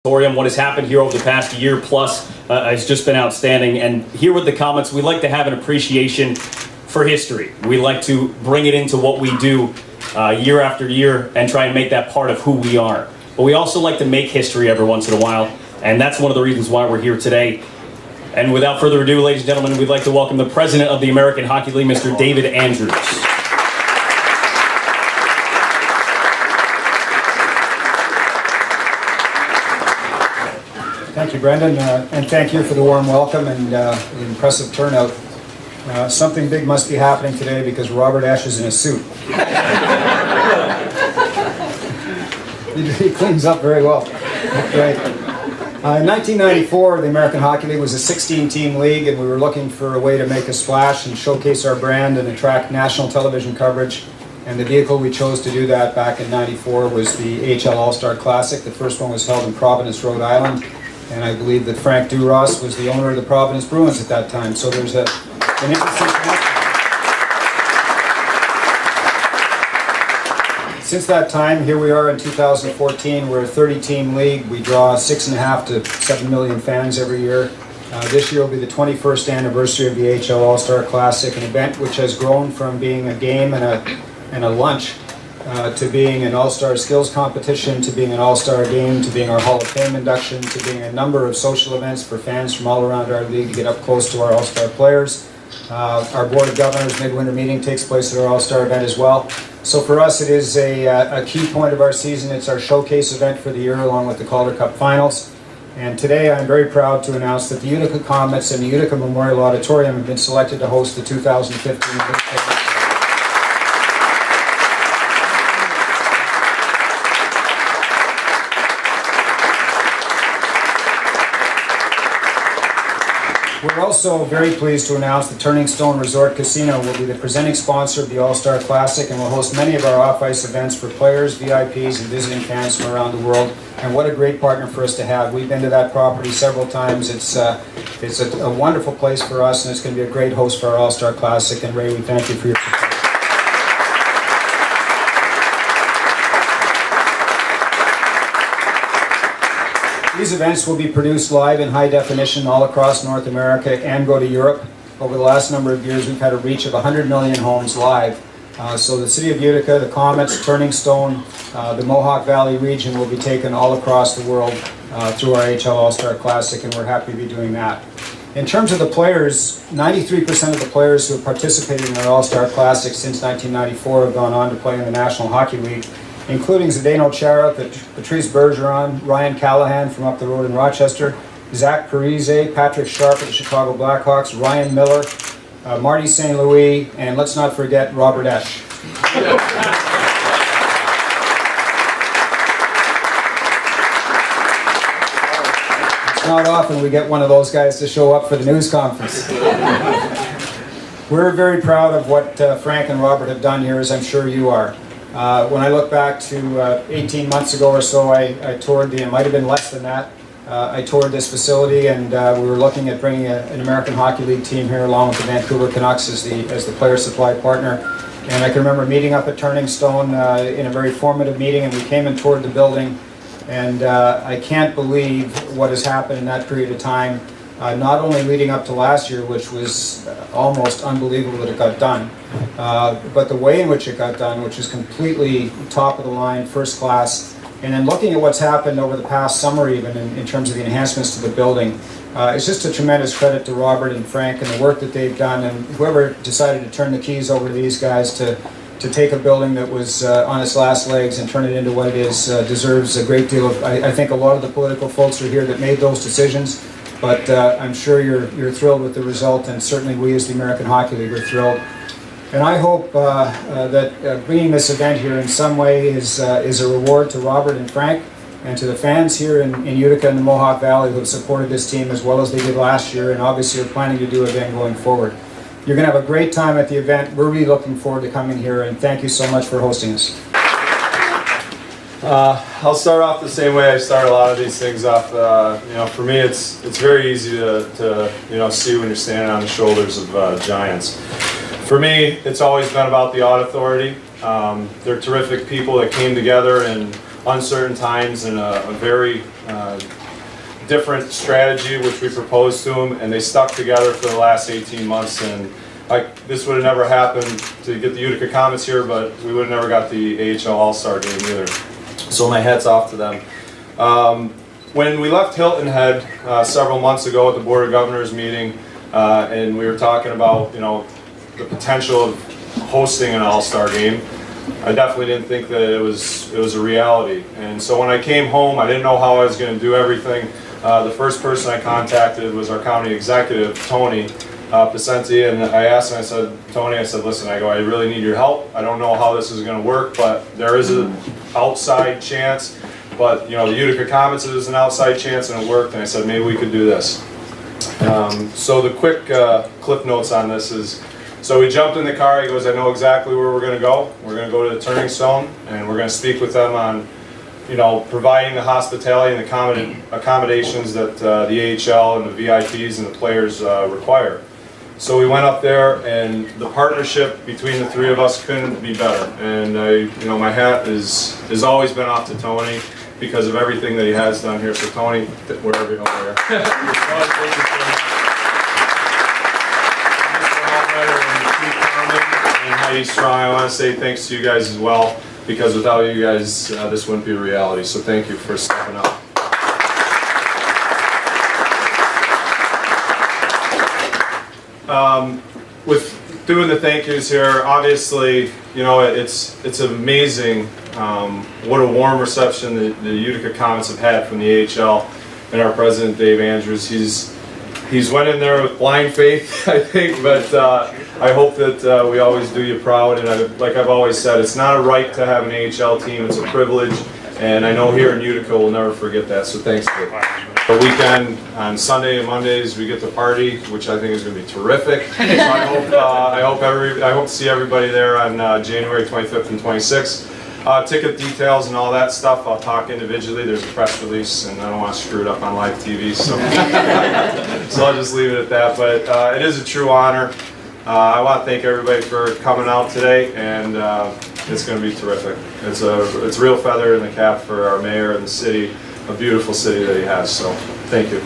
What has happened here over the past year plus has just been outstanding. And here with the Comets, we like to have an appreciation for history. We like to bring it into what we do year after year and try and make that part of who we are. But we also like to make history every once in a while, and that's one of the reasons why we're here today. And without further ado, ladies and gentlemen, we'd like to welcome the president of the American Hockey League, Mr. David Andrews. Thank you, Brendan, and thank you for the warm welcome and the impressive turnout. Something big must be happening today because Robert Esch is in a suit. He cleans up very well. Right. In 1994, the American Hockey League was a 16-team league, and we were looking for a way to make a splash and showcase our brand and attract national television coverage. And the vehicle we chose to do that back in '94 was the AHL All-Star Classic. The first one was held in Providence, Rhode Island. And I believe that Frank Duras was the owner of the Providence Bruins at that time. So there's an interesting connection. Since that time, here we are in 2014. We're a 30-team league. We draw 6.5 to 7 million fans every year. This year will be the 21st anniversary of the AHL All-Star Classic, an event which has grown from being a game and a lunch to being an all-star skills competition, to being an all-star game, to being our Hall of Fame induction, to being a number of social events for fans from all around our league to get up close to our all-star players. Our Board of Governors midwinter meeting takes place at our all-star event as well. So for us it is a key point of our season. It's our showcase event for the year along with the Calder Cup Finals. And today I'm very proud to announce that the Utica Comets and the Utica Memorial Auditorium have been selected to host the 2015 We're also very pleased to announce that Turning Stone Resort Casino will be the presenting sponsor of the All-Star Classic and will host many of our off-ice events for players, VIPs, and visiting fans from around the world. And what a great partner for us to have. We've been to that property several times. It's a wonderful place for us, and it's going to be a great host for our All-Star Classic. And Ray, we thank you for your support. These events will be produced live in high definition all across North America and go to Europe. Over the last number of years, we've had a reach of 100 million homes live. So the City of Utica, the Comets, Turning Stone, the Mohawk Valley region will be taken all across the world through our AHL All-Star Classic, and we're happy to be doing that. In terms of the players, 93% of the players who have participated in our All-Star Classic since 1994 have gone on to play in the National Hockey League, including Zdeno Chara, Patrice Bergeron, Ryan Callahan from up the road in Rochester, Zach Parise, Patrick Sharp of the Chicago Blackhawks, Ryan Miller, Marty St. Louis, and let's not forget Robert Esch. It's not often we get one of those guys to show up for the news conference. We're very proud of what Frank and Robert have done here, as I'm sure you are. When I look back to 18 months ago or so, I toured it might have been less than that. I toured this facility, and we were looking at bringing an American Hockey League team here along with the Vancouver Canucks as the player supply partner. And I can remember meeting up at Turning Stone in a very formative meeting, and we came and toured the building. And I can't believe what has happened in that period of time, not only leading up to last year, which was almost unbelievable that it got done, but the way in which it got done, which is completely top of the line, first class. And then looking at what's happened over the past summer even in terms of the enhancements to the building, it's just a tremendous credit to Robert and Frank and the work that they've done, and whoever decided to turn the keys over to these guys to take a building that was on its last legs and turn it into what it is deserves a great deal of, I think a lot of the political folks are here that made those decisions, but I'm sure you're thrilled with the result, and certainly we as the American Hockey League are thrilled. And I hope that bringing this event here in some way is a reward to Robert and Frank and to the fans here in Utica and the Mohawk Valley who have supported this team as well as they did last year, and obviously are planning to do again going forward. You're going to have a great time at the event. We're really looking forward to coming here, and thank you so much for hosting us. I'll start off the same way I start a lot of these things off. For me, it's very easy to see when you're standing on the shoulders of giants. For me, it's always been about the Aud Authority. They're terrific people that came together in uncertain times in a very different strategy which we proposed to them, and they stuck together for the last 18 months. And this would have never happened to get the Utica Comets here, but we would have never got the AHL All-Star game either. So my hat's off to them. When we left Hilton Head several months ago at the Board of Governors meeting, and we were talking about, you know, the potential of hosting an All-Star game, I definitely didn't think that it was a reality. And so when I came home, I didn't know how I was going to do everything. The first person I contacted was our county executive, Tony Pacenti, and I asked him, I said, Tony, I said, listen, I really need your help. I don't know how this is going to work, but there is an outside chance. But, you know, the Utica Comets is an outside chance, and it worked, and I said, maybe we could do this. So the quick clip notes on this is, so we jumped in the car. He goes, I know exactly where we're going to go. We're going to go to the Turning Stone, and we're going to speak with them on, you know, providing the hospitality and the accommodations that the AHL and the VIPs and the players require. So we went up there, and the partnership between the three of us couldn't be better. And you know, my hat has always been off to Tony because of everything that he has done here. So Tony, wherever you are, and Heidi Strong, I want to say thanks to you guys as well, because without you guys, this wouldn't be a reality. So thank you for stepping up. With doing the thank yous here, obviously, you know, it's amazing what a warm reception the Utica Comets have had from the AHL and our president, Dave Andrews. He's went in there with blind faith, I think, but I hope that we always do you proud. And like I've always said, it's not a right to have an AHL team, it's a privilege. And I know here in Utica we'll never forget that, so thanks for the weekend. On Sunday and Mondays we get to party, which I think is going to be terrific. So I hope to see everybody there on January 25th and 26th. Ticket details and all that stuff, I'll talk individually. There's a press release, and I don't want to screw it up on live TV, so, so I'll just leave it at that. But it is a true honor. I want to thank everybody for coming out today, and it's going to be terrific. It's a real feather in the cap for our mayor and the city, a beautiful city that he has. So thank you.